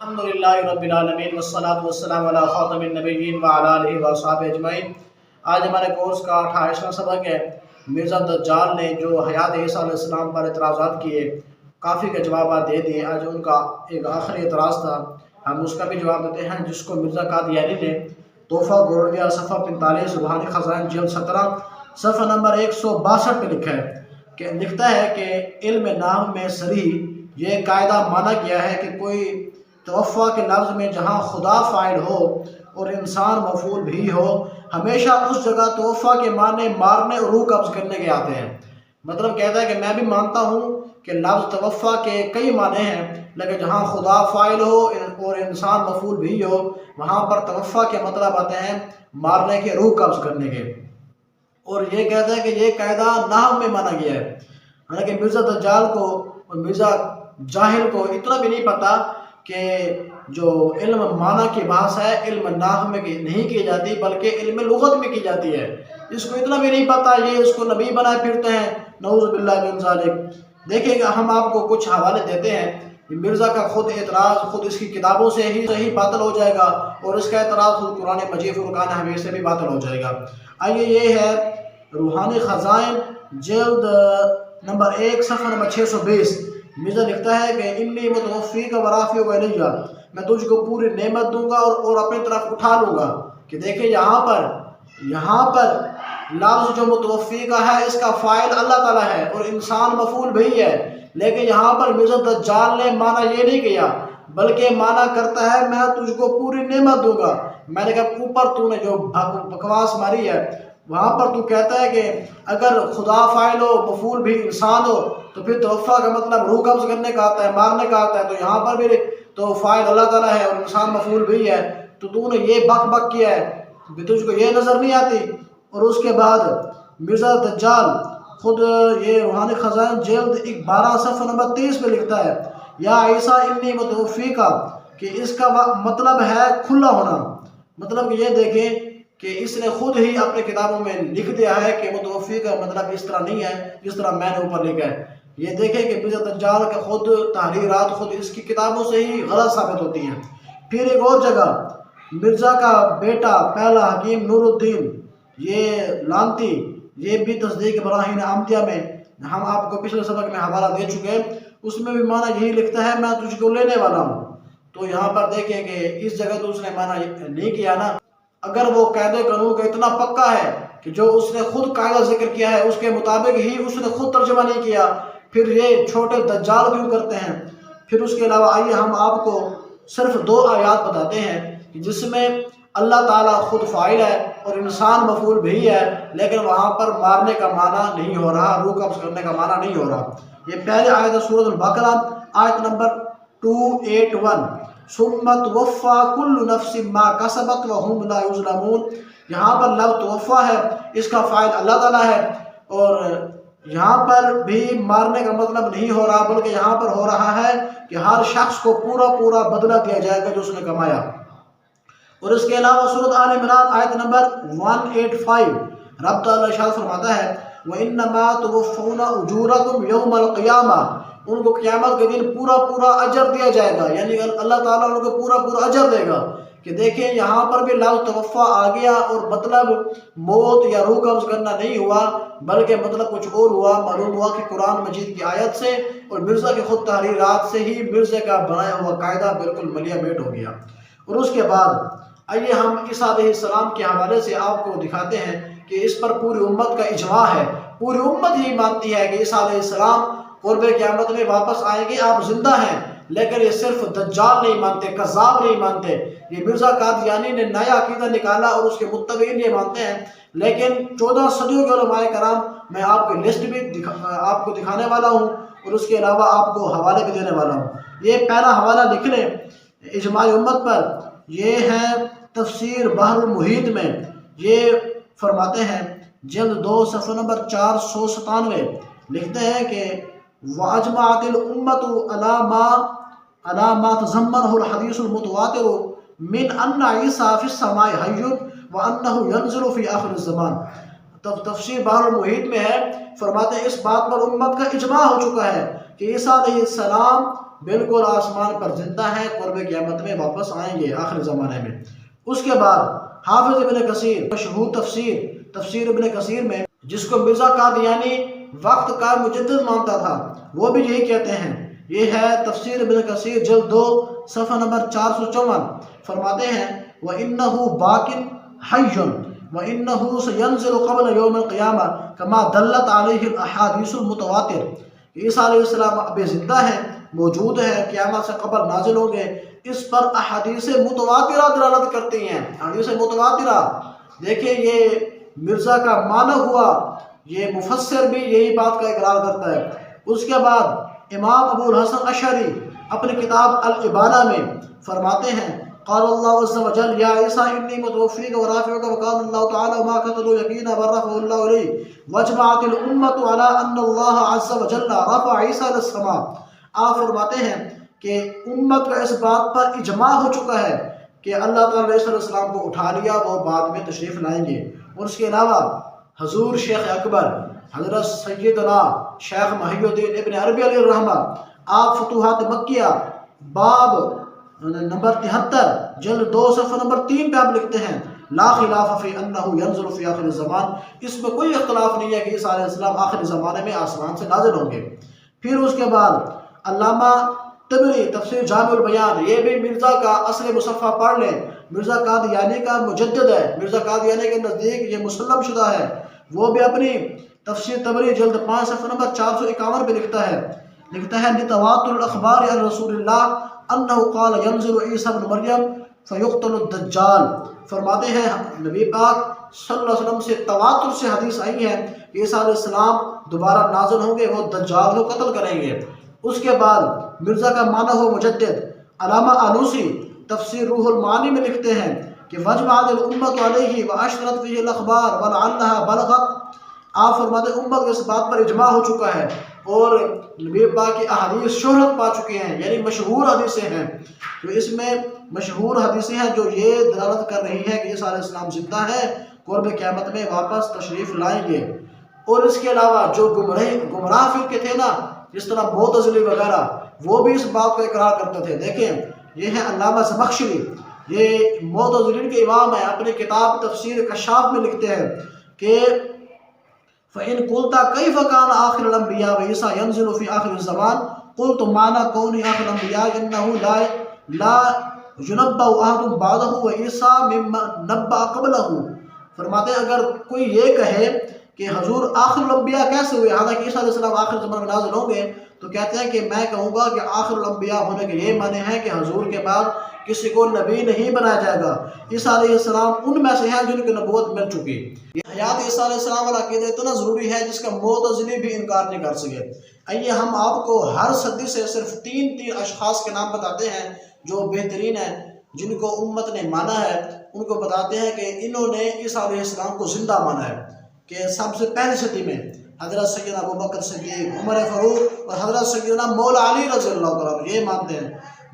الحمدللہ رب العالمین والصلاة والسلام علی خاتم النبیین وعلی آلہ وصحبہ اجمعین۔ آج ہمارے کورس کا 28واں سبق ہے۔ مرزا دجال نے جو حیات عیسیٰ علیہ السلام پر اعتراضات کیے، کافی کے جوابات دے دیے۔ آج ان کا ایک آخری اعتراض تھا، ہم اس کا بھی جواب دیتے ہیں، جس کو مرزا قادیانی نے تحفہ گورڈیا صفحہ 45 روحانی خزائن جلد 17 صفحہ نمبر 162 پہ لکھا ہے کہ علم نام میں صریح یہ قاعدہ مانا گیا ہے کہ کوئی توفع کے لفظ میں جہاں خدا فاعل ہو اور انسان مفعول بھی ہو، ہمیشہ اس جگہ توفع کے معنی مارنے اور روح قبض کرنے کے آتے ہیں۔ مطلب کہتا ہے کہ میں بھی مانتا ہوں کہ لفظ توفع کے کئی معنی ہیں، لیکن جہاں خدا فاعل ہو اور انسان مفعول بھی ہو، وہاں پر توفع کے مطلب آتے ہیں مارنے کے، روح قبض کرنے کے۔ اور یہ کہتا ہے کہ یہ قاعدہ نحو میں مانا گیا ہے، حالانکہ مرزا دجال کو اور مرزا جاہل کو اتنا بھی نہیں پتا کہ جو علم معنی کی بحث ہے علم نحو میں نہیں کی جاتی بلکہ علم لغت میں کی جاتی ہے۔ اس کو اتنا بھی نہیں پتا، یہ اس کو نبی بنائے پھرتے ہیں، نعوذ باللہ من ذالک۔ دیکھیں کہ ہم آپ کو کچھ حوالے دیتے ہیں، مرزا کا خود اعتراض خود اس کی کتابوں سے ہی باطل ہو جائے گا، اور اس کا اعتراض خود قرآن مجید فرقان حمید سے بھی باطل ہو جائے گا۔ آئیے، یہ ہے روحانی خزائن جلد نمبر 1 صفحہ نمبر 620۔ مرزا لکھتا ہے کہ انی متوفیک و رافعک الیہ، میں تجھ کو پوری نعمت دوں گا اور اپنی طرف اٹھا لوں گا۔ کہ دیکھیں یہاں پر لفظ جو متوفی کا ہے اس کا فاعل اللہ تعالیٰ ہے اور انسان مفعول بھی ہے، لیکن یہاں پر مرزا دجال نے معنی یہ نہیں کیا بلکہ معنی کرتا ہے میں تجھ کو پوری نعمت دوں گا۔ میں نے کہا اوپر تو نے جو بکواس ماری ہے، وہاں پر تو کہتا ہے کہ اگر خدا فاعل ہو مفعول بھی انسان ہو تو پھر توفع کا مطلب روح قبض کرنے کا آتا ہے، مارنے کا آتا ہے، تو یہاں پر بھی تو فاعل اللہ تعالیٰ ہے اور انسان مفعول بھی ہے، تو نے یہ بک کیا ہے، تجھ کو یہ نظر نہیں آتی۔ اور اس کے بعد مرزا دجال خود یہ روحانی خزائن جلد 12 صفحہ نمبر 30 پہ لکھتا ہے یا عیسیٰ انی متوفیکا، کہ اس کا مطلب ہے کھلا ہونا۔ مطلب کہ یہ دیکھیں کہ اس نے خود ہی اپنے کتابوں میں لکھ دیا ہے کہ متوفی کا مطلب اس طرح نہیں ہے جس طرح میں نے اوپر لکھا ہے۔ یہ دیکھیں کہ مرزا دجال کے خود تحریرات خود اس کی کتابوں سے ہی غلط ثابت ہوتی ہیں۔ پھر ایک اور جگہ مرزا کا بیٹا پہلا حکیم نور الدین یہ لانتی، یہ بھی تصدیق براہین عامتیہ میں ہم آپ کو پچھلے سبق میں حوالہ دے چکے ہیں، اس میں بھی معنی یہی لکھتا ہے میں تجھ کو لینے والا ہوں۔ تو یہاں پر دیکھیں کہ اس جگہ تو اس نے معنی نہیں کیا نا۔ اگر وہ قاعدے قانون کا اتنا پکا ہے کہ جو اس نے خود قاعدہ ذکر کیا ہے اس کے مطابق ہی اس نے خود ترجمہ نہیں کیا، پھر یہ چھوٹے دجال کیوں کرتے ہیں؟ پھر اس کے علاوہ آئیے ہم آپ کو صرف 2 آیات بتاتے ہیں جس میں اللہ تعالیٰ خود فاعل ہے اور انسان مفعول بھی ہے، لیکن وہاں پر مارنے کا معنی نہیں ہو رہا، روح قبض کرنے کا معنی نہیں ہو رہا۔ یہ پہلے آیت ہے سورۃ البقرہ آیت نمبر 281، ثم توفی کل نفس ما کسبت وهم لا یظلمون۔ یہاں پر لفظ توفی ہے، اس کا فاعل اللہ تعالیٰ ہے، اور یہاں پر بھی مارنے کا مطلب نہیں ہو رہا بلکہ یہاں پر ہو رہا ہے کہ ہر شخص کو پورا بدلہ دیا جائے گا جو اس نے کمایا۔ اور اس کے علاوہ سورۃ آل عمران آیت نمبر 185 رب تعالیٰ ارشاد فرماتا ہے وَإِنَّمَا تُوَفَّوْنَ أُجُورَكُمْ يَوْمَ الْقِيَامَةِ، ان کو قیامت کے دن پورا اجر دیا جائے گا، یعنی اللہ تعالیٰ ان کو پورا اجر دے گا۔ کہ دیکھیں یہاں پر بھی لفظ توفع آ گیا اور مطلب موت یا روح قبض کرنا نہیں ہوا بلکہ مطلب کچھ اور ہوا۔ معلوم ہوا کہ قرآن مجید کی آیت سے اور مرزا کی خود تحریرات سے ہی مرزا کا بنایا ہوا قاعدہ بالکل ملیا میٹ ہو گیا۔ اور اس کے بعد آئیے ہم عیسیٰ علیہ السلام کے حوالے سے آپ کو دکھاتے ہیں کہ اس پر پوری امت کا اجماع ہے، پوری امت ہی مانتی ہے کہ عیسیٰ علیہ السلام قرب قیامت میں واپس آئیں گے، آپ زندہ ہیں۔ لیکن یہ صرف دجال نہیں مانتے، کذاب نہیں مانتے، یہ مرزا قادیانی نے نیا عقیدہ نکالا اور اس کے متبعین یہ مانتے ہیں۔ لیکن 14 صدیوں کے علماء کرام، میں آپ کی لسٹ بھی آپ کو دکھانے والا ہوں اور اس کے علاوہ آپ کو حوالے بھی دینے والا ہوں۔ یہ پہلا حوالہ لکھ لیں اجماع امت پر، یہ ہے تفسیر بحر المحیط میں، یہ فرماتے ہیں جلد 2 صفحہ نمبر 497 لکھتے ہیں کہ وَأَجْمَعَتِ الْأُمَّةُ عَلَى مَا تَضَمَّنَهُ الْحَدِيثُ الْمُتَوَاتِرُ مِنْ أَنَّ عِيسَىٰ فِي السَّمَاءِ حَيٌّ وَأَنَّهُ يَنزِلُ فِي آخِرِ الزَّمَانِ۔ تفسیر بحر المحیط میں ہے، فرماتے ہیں اس بات پر امت کا اجماع ہو چکا ہے کہ عیسیٰ علیہ السلام بالکل آسمان پر زندہ ہیں، قرب قیامت میں واپس آئیں گے آخر زمانے میں۔ اس کے بعد حافظ ابن کثیر مشہور تفسیر ابن کثیر میں، جس کو مرزا قادیانی وقت کا مجدد مانتا تھا، وہ بھی یہی کہتے ہیں۔ یہ ہے تفسیر ابن کثیر جلد 2 صفحہ نمبر 454، فرماتے ہیں وَإِنَّهُ بَاقٍ حَيٌّ وَإِنَّهُ سَيَنزِلُ قَبْلَ يَوْمِ الْقِيَامَةِ كَمَا دَلَّتْ عَلَيْهِ الْأَحَادِيثُ الْمُتَوَاتِرَةُ۔ عیسیٰ علیہ السلام ابھی زندہ ہیں، موجود ہیں، قیامت سے قبل نازل ہوں گے، اس پر احادیث متواترہ دلالت کرتی ہیں۔ احادیث متواترہ، دیکھیں یہ مرزا کا معنی ہوا، یہ مفسر بھی یہی بات کا اقرار کرتا ہے۔ اس کے بعد امام ابو الحسن اشعری اپنی کتاب الابانہ میں فرماتے ہیں قال اللہ عز وجل یا عیسیٰ انی متوفیک ورافعک وقال اللہ تعالی ما قتلوا یقینا بل رفعه اللہ الیہ واجمعت الامت علی ان اللہ عز وجل رفع عیسیٰ للسماء۔ آپ فرماتے ہیں کہ امت کا اس بات پر اجماع ہو چکا ہے کہ اللہ تعالیٰ علیہ السلام کو اٹھا لیا، وہ بعد میں تشریف لائیں گے۔ اور اس کے علاوہ حضور شیخ اکبر حضرت سیدنا شیخ محی الدین ابن عربی علیہ الرحمہ، آپ فتوحات مکیہ باب نمبر 73 جلد 2 صفحہ نمبر 3 پہ آپ لکھتے ہیں لا خلاف فی انہ ینزل فی آخر الزمان، اس میں کوئی اختلاف نہیں ہے کہ عیسیٰ علیہ السلام آخر زمانے میں آسمان سے نازل ہوں گے۔ پھر اس کے بعد علامہ طبری تفسیر جامع البیان، یہ بھی مرزا کا اصل مصفحہ پڑھ لیں، مرزا قادیانی کا مجدد ہے، مرزا قادیانی کے نزدیک یہ مسلم شدہ ہے۔ وہ بھی اپنی تفسیر طبری جلد 5 صفحہ نمبر 451 پہ لکھتا ہے لتواتر الاخبار عن رسول اللہ انہ قال ینزل عیسیٰ ابن مریم فیقتل الدجال۔ فرماتے ہیں نبی پاک صلی اللہ علیہ وسلم سے تواتر سے حدیث آئی ہے کہ عیسیٰ علیہ السلام دوبارہ نازل ہوں گے، وہ دجال کو قتل کریں گے۔ اس کے بعد مرزا کا معنی ہو مجدد، علامہ آلوسی تفسیر روح المعانی میں لکھتے ہیں کہ وجمعت الامت علیہ واشترت فیہ الاخبار ولعلها بلغت۔ آپ فرماتے ہیں امت اس بات پر اجماع ہو چکا ہے اور نبی پاک کی احادیث شہرت پا چکی ہیں، یعنی مشہور حدیثیں ہیں۔ تو اس میں مشہور حدیثیں ہیں جو یہ دلالت کر رہی ہیں کہ عیسیٰ علیہ السلام زندہ ہے، قرب قیامت میں واپس تشریف لائیں گے۔ اور اس کے علاوہ جو گمراہ فرقے تھے نا، جس طرح معتزلی وغیرہ، وہ بھی اس بات کو اقرار کرتے تھے۔ دیکھیں یہ ہے علامہ زمخشری، یہ معتزلین کے امام ہیں، اپنی کتاب تفسیر کشاف میں لکھتے ہیں کہ فَإِن قُلْتَ كَيْفَ كَانَ آخِرُ الْأَنْبِيَاءِ وَعِيسَىٰ يَنزِلُ فِي آخِرِ الزَّمَانِ قُلْتُ مَعْنَىٰ كَوْنِ آخِرِ الْأَنْبِيَاءِ إِنَّهُ لَا يُنَبَّأُ أَحَدٌ بَعْدَهُ وَعِيسَىٰ مِمَّن نَبَّأَ قَبْلَهُ۔ فرماتے ہیں اگر کوئی یہ کہے کہ حضور آخر الانبیاء کیسے ہوئے، حالانکہ عیسیٰ علیہ السلام آخر زمانے میں نازل ہوں گے، تو کہتے ہیں کہ میں کہوں گا کہ آخر الانبیاء ہونے کے یہ معنی ہے کہ حضور کے بعد کسی کو نبی نہیں بنایا جائے گا۔ عیسیٰ علیہ السلام ان میں سے ہیں جن کی نبوت مل چکی۔ یہ حیات عیسیٰ علیہ السلام والا عقیدہ اتنا ضروری ہے جس کا معتزلی بھی انکار نہیں کر سکے۔ آئیے ہم آپ کو ہر صدی سے صرف تین اشخاص کے نام بتاتے ہیں جو بہترین ہیں، جن کو امت نے مانا ہے۔ ان کو بتاتے ہیں کہ انہوں نے عیسیٰ علیہ السلام کو زندہ مانا ہے، کہ سب سے پہلی صدی میں حضرت سیدنا ابوبکر صدیق، عمر فاروق اور حضرت سیدنا مولا علی رضی اللہ تعالیٰ یہ مانتے ہیں۔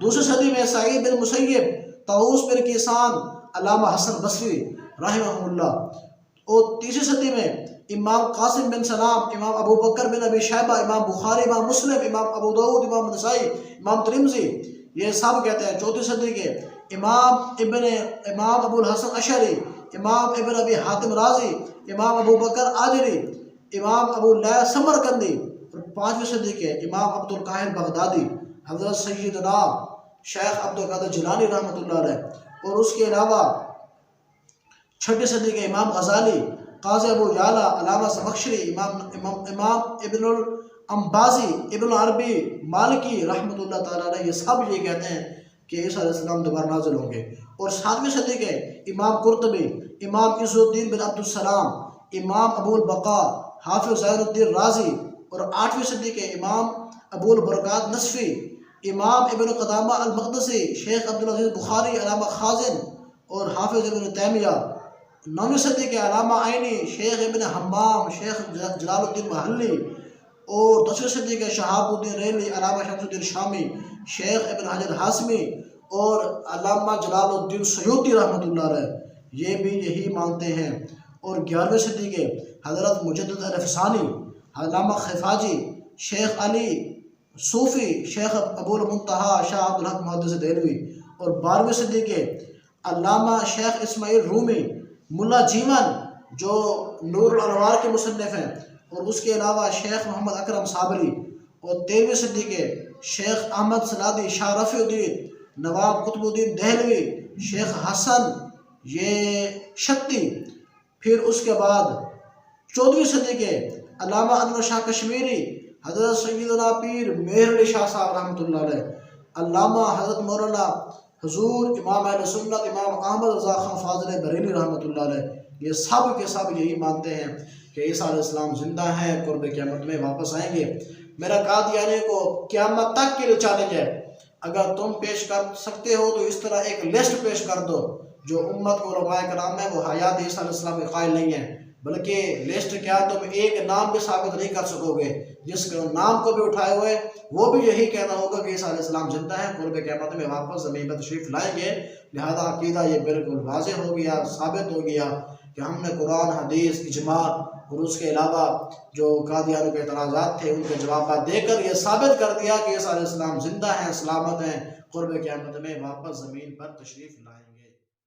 دوسری صدی میں سعید بن مسیب، طاؤس بن کیسان، علامہ حسن بصری رحمہ اللہ۔ اور تیسری صدی میں امام قاسم بن سلام، امام ابو بکر بن ابی شیبہ، امام بخاری، امام مسلم، امام ابو داؤد، امام نسائی، امام ترمذی، یہ سب کہتے ہیں۔ چوتھی صدی کے امام ابو الحسن اشعری، امام ابن ابی حاتم رازی، امام ابو بکر آجری، امام ابو لیث سمرقندی۔ اور پانچویں صدی کے امام عبد القاہر بغدادی، حضرت سیدنا شیخ عبد القادر جیلانی رحمۃ اللہ علیہ۔ اور اس کے علاوہ چھٹی صدی کے امام غزالی، قاضی ابو یعلا، علامہ زمخشری، امام ابن الانبازی، ابن عربی مالکی رحمۃ اللہ تعالیٰ علیہ، یہ سب یہ کہتے ہیں کہ عیسیٰ علیہ السلام دوبارہ نازل ہوں گے۔ اور ساتویں صدی کے امام قرطبی، امام عز الدین بن عبد السلام، امام ابو البقاء، حافظ زین الدین رازی، اور آٹھویں صدی کے امام ابو البرکات نصفی، امام ابن قدامہ المقدسی، شیخ عبدالعزیز بخاری، علامہ خازن اور حافظ ابن تیمیہ۔ نویں صدی کے علامہ عینی، شیخ ابن حمام، شیخ جلال الدین محلی۔ اور 10ویں صدی کے شہاب الدین ریلی، علامہ شمس الدین شامی، شیخ ابن حجر ہاشمی اور علامہ جلال الدین سیوطی رحمۃ اللہ علیہ، یہ بھی یہی مانتے ہیں۔ اور 11ویں صدی کے حضرت مجدد الفسانی، علامہ خفاجی، شیخ علی صوفی شیخ ابو المنتہا شاہ عبد الحق محدث دہلوی، اور 12ویں صدی کے علامہ شیخ اسماعیل رومی، ملا جیون جو نور الانوار کے مصنف ہیں، اور اس کے علاوہ شیخ محمد اکرم صابری، اور 13ویں صدی کے شیخ احمد سنادی، شاہ رفیع الدین، نواب قطب الدین دہلوی، شیخ حسن یہ شتی، پھر اس کے بعد 14ویں صدی کے علامہ انور شاہ کشمیری، حضرت سیدنا پیر مہر علی شاہ صاحب رحمۃ اللہ علیہ، علامہ حضرت مولانا حضور امام اہل سنت امام احمد رضا خان فاضل بریلوی رحمۃ اللہ علیہ، یہ سب کے سب یہی مانتے ہیں کہ عیسیٰ علیہ السلام زندہ ہیں، قرب قیامت میں واپس آئیں گے۔ میرا قادیانی کو قیامت تک کے لیے چیلنج ہے، اگر تم پیش کر سکتے ہو تو اس طرح ایک لسٹ پیش کر دو جو امت کو علماء کرام ہے وہ حیات عیسیٰ علیہ السلام کے قائل نہیں ہیں، بلکہ لسٹ کیا تم ایک نام بھی ثابت نہیں کر سکو گے، جس کے نام کو بھی اٹھائے ہوئے وہ بھی یہی کہنا ہوگا کہ عیسیٰ علیہ السلام زندہ ہے، قرب قیامت میں واپس زمین پر تشریف لائیں گے۔ لہذا عقیدہ یہ بالکل واضح ہو گیا، ثابت ہو گیا کہ ہم نے قرآن، حدیث، اجماع اور اس کے علاوہ جو قادیانوں کے اعتراضات تھے ان کے جوابات دے کر یہ ثابت کر دیا کہ عیسیٰ علیہ السلام زندہ ہیں، سلامت ہیں، قرب قیامت میں واپس زمین پر تشریف لائیں گے۔